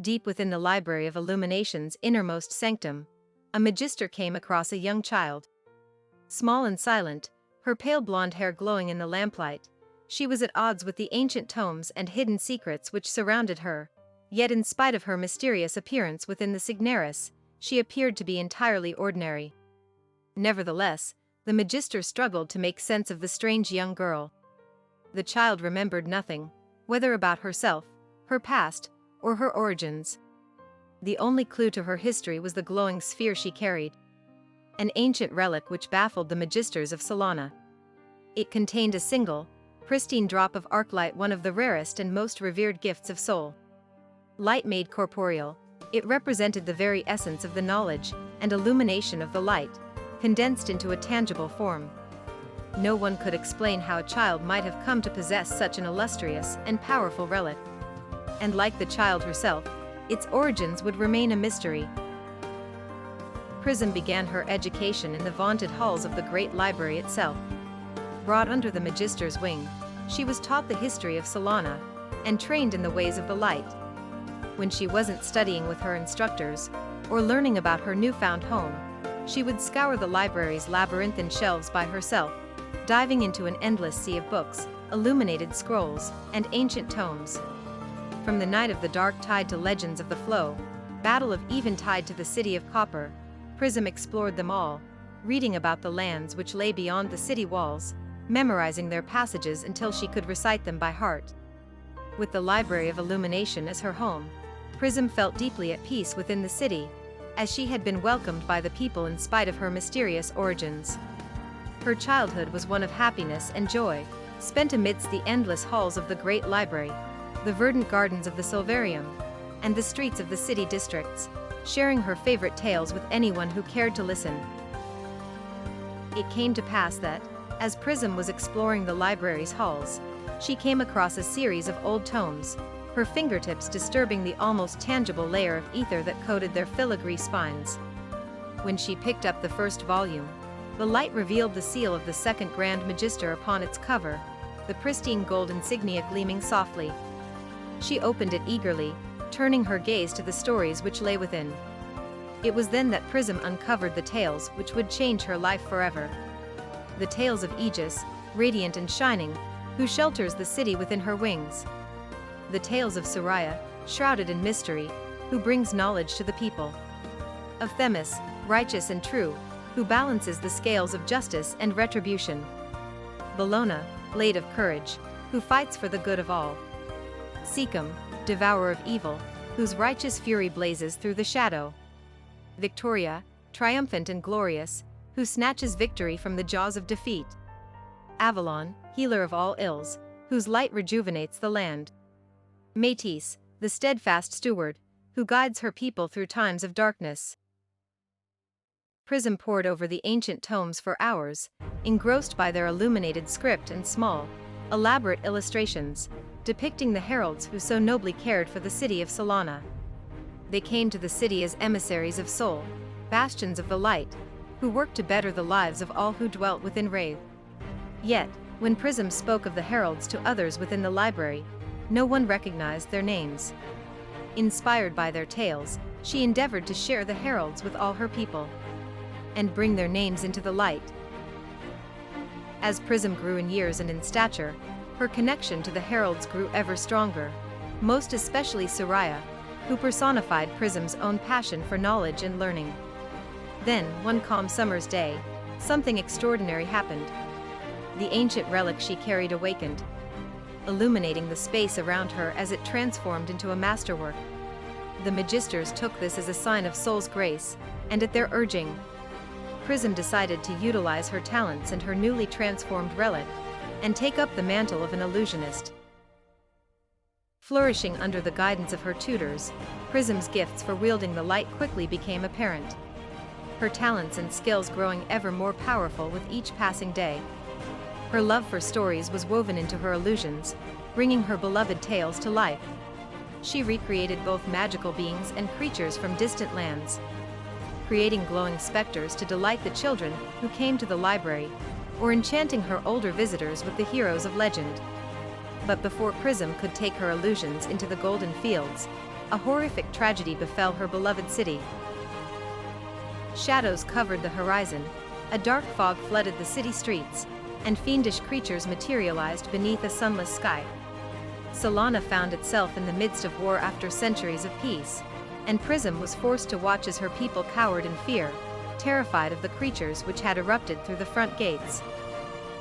Deep within the Library of Illumination's innermost sanctum, a magister came across a young child. Small and silent, her pale blonde hair glowing in the lamplight, she was at odds with the ancient tomes and hidden secrets which surrounded her. Yet in spite of her mysterious appearance within the Signaris, she appeared to be entirely ordinary. Nevertheless, the magister struggled to make sense of the strange young girl. The child remembered nothing, whether about herself, her past, or her origins. The only clue to her history was the glowing sphere she carried, an ancient relic which baffled the magisters of Solana. It contained a single, pristine drop of arclight, one of the rarest and most revered gifts of Sol. Light made corporeal, it represented the very essence of the knowledge and illumination of the light, condensed into a tangible form. No one could explain how a child might have come to possess such an illustrious and powerful relic. And like the child herself, its origins would remain a mystery. Prism began her education in the vaunted halls of the great library itself. Brought under the magister's wing, she was taught the history of Solana, and trained in the ways of the light. When she wasn't studying with her instructors, or learning about her newfound home, she would scour the library's labyrinthine shelves by herself, diving into an endless sea of books, illuminated scrolls, and ancient tomes. From the Night of the Dark Tide to Legends of the Flow, Battle of Eventide to the City of Copper, Prism explored them all, reading about the lands which lay beyond the city walls, memorizing their passages until she could recite them by heart. With the Library of Illumination as her home, Prism felt deeply at peace within the city, as she had been welcomed by the people in spite of her mysterious origins. Her childhood was one of happiness and joy, spent amidst the endless halls of the great library, the verdant gardens of the Silvarium, and the streets of the city districts, sharing her favorite tales with anyone who cared to listen. It came to pass that, as Prism was exploring the library's halls, she came across a series of old tomes, her fingertips disturbing the almost tangible layer of ether that coated their filigree spines. When she picked up the first volume, the light revealed the seal of the second Grand Magister upon its cover, the pristine gold insignia gleaming softly. She opened it eagerly, turning her gaze to the stories which lay within. It was then that Prism uncovered the tales which would change her life forever. The tales of Aegis, radiant and shining, who shelters the city within her wings. The tales of Soraya, shrouded in mystery, who brings knowledge to the people. Of Themis, righteous and true, who balances the scales of justice and retribution. Bellona, blade of courage, who fights for the good of all. Secum, devourer of evil, whose righteous fury blazes through the shadow. Victoria, triumphant and glorious, who snatches victory from the jaws of defeat. Avalon, healer of all ills, whose light rejuvenates the land. Métis, the steadfast steward, who guides her people through times of darkness. Prism pored over the ancient tomes for hours, engrossed by their illuminated script and small, elaborate illustrations, depicting the heralds who so nobly cared for the city of Solana. They came to the city as emissaries of Sol, bastions of the light, who worked to better the lives of all who dwelt within Wraith. Yet, when Prism spoke of the heralds to others within the library, no one recognized their names. Inspired by their tales, she endeavored to share the heralds with all her people, and bring their names into the light. As Prism grew in years and in stature, her connection to the heralds grew ever stronger, most especially Soraya, who personified Prism's own passion for knowledge and learning. Then, one calm summer's day, something extraordinary happened. The ancient relic she carried awakened, illuminating the space around her as it transformed into a masterwork. The magisters took this as a sign of Sol's grace, and at their urging, Prism decided to utilize her talents and her newly transformed relic, and take up the mantle of an illusionist. Flourishing under the guidance of her tutors, Prism's gifts for wielding the light quickly became apparent. Her talents and skills growing ever more powerful with each passing day. Her love for stories was woven into her illusions, bringing her beloved tales to life. She recreated both magical beings and creatures from distant lands, creating glowing specters to delight the children who came to the library, or enchanting her older visitors with the heroes of legend. But before Prism could take her illusions into the golden fields, a horrific tragedy befell her beloved city. Shadows covered the horizon, a dark fog flooded the city streets, and fiendish creatures materialized beneath a sunless sky. Solana found itself in the midst of war after centuries of peace, and Prism was forced to watch as her people cowered in fear, terrified of the creatures which had erupted through the front gates.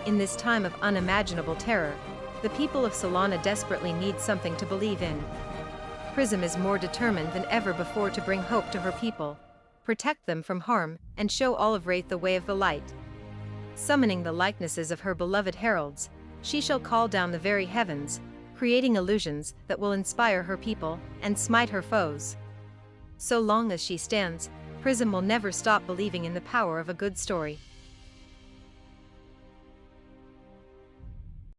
In this time of unimaginable terror, the people of Solana desperately need something to believe in. Prism is more determined than ever before to bring hope to her people, protect them from harm, and show all of Wraith the way of the light. Summoning the likenesses of her beloved heralds, she shall call down the very heavens, creating illusions that will inspire her people and smite her foes. So long as she stands, Prism will never stop believing in the power of a good story.